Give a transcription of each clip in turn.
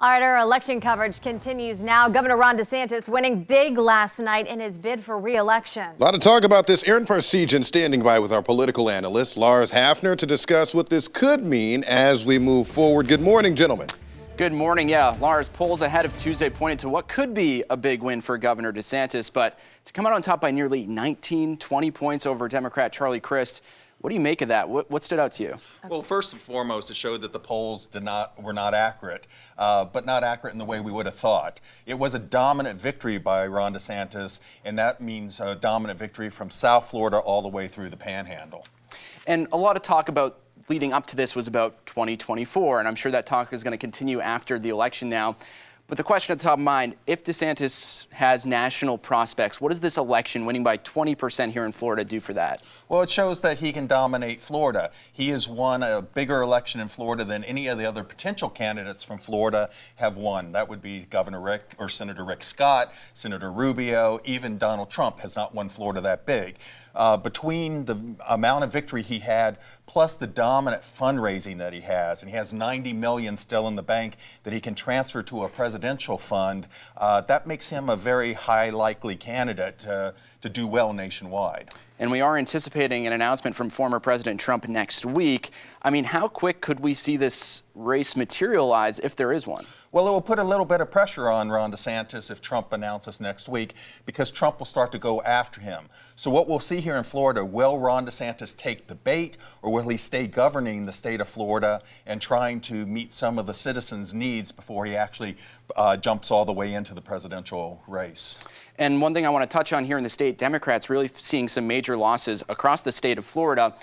All right, our election coverage continues now. Governor Ron DeSantis winning big last night in his bid for re-election. A lot of talk about this. Aaron Parsegian standing by with our political analyst, Lars Hafner, to discuss what this could mean as we move forward. Good morning, gentlemen. Good morning. Yeah, Lars, polls ahead of Tuesday pointed to what could be a big win for Governor DeSantis, but to come out on top by nearly 20 points over Democrat Charlie Crist. What do you make of that? What stood out to you? Well, first and foremost, it showed that the polls were not accurate, but not accurate in the way we would have thought. It was a dominant victory by Ron DeSantis, and that means a dominant victory from South Florida all the way through the Panhandle. And a lot of talk about leading up to this was about 2024, and I'm sure that talk is going to continue after the election now. But the question at the top of mind, if DeSantis has national prospects, what does this election, winning by 20% here in Florida, do for that? Well, it shows that he can dominate Florida. He has won a bigger election in Florida than any of the other potential candidates from Florida have won. That would be Governor Rick or Senator Rick Scott, Senator Rubio, even Donald Trump has not won Florida that big. Between the amount of victory he had, plus the dominant fundraising that he has, and he has $90 million still in the bank that he can transfer to a presidential fund, that makes him a very high likely candidate to do well nationwide. And we are anticipating an announcement from former President Trump next week. I mean, how quick could we see this race materialize if there is one? Well, it will put a little bit of pressure on Ron DeSantis if Trump announces next week, because Trump will start to go after him. So what we'll see here in Florida, will Ron DeSantis take the bait, or will he stay governing the state of Florida and trying to meet some of the citizens' needs before he actually jumps all the way into the presidential race? And one thing I want to touch on here in the state, Democrats really seeing some major losses across the state of Florida,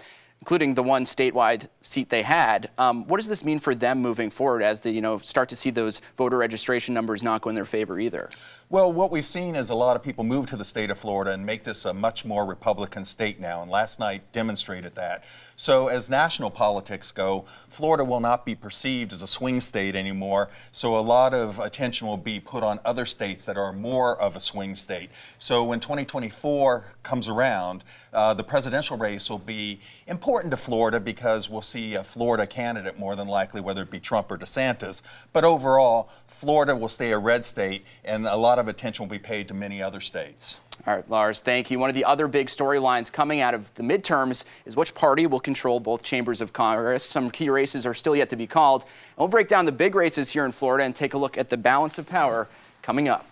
including the one statewide seat they had. What does this mean for them moving forward as they, start to see those voter registration numbers not go in their favor either? Well, what we've seen is a lot of people move to the state of Florida and make this a much more Republican state now, and last night demonstrated that. So as national politics go, Florida will not be perceived as a swing state anymore, so a lot of attention will be put on other states that are more of a swing state. So when 2024 comes around, the presidential race will be important to Florida because we'll see a Florida candidate more than likely, whether it be Trump or DeSantis. But overall, Florida will stay a red state, and a lot of attention will be paid to many other states. All right, Lars, thank you. One of the other big storylines coming out of the midterms is which party will control both chambers of Congress. Some key races are still yet to be called. And we'll break down the big races here in Florida and take a look at the balance of power coming up.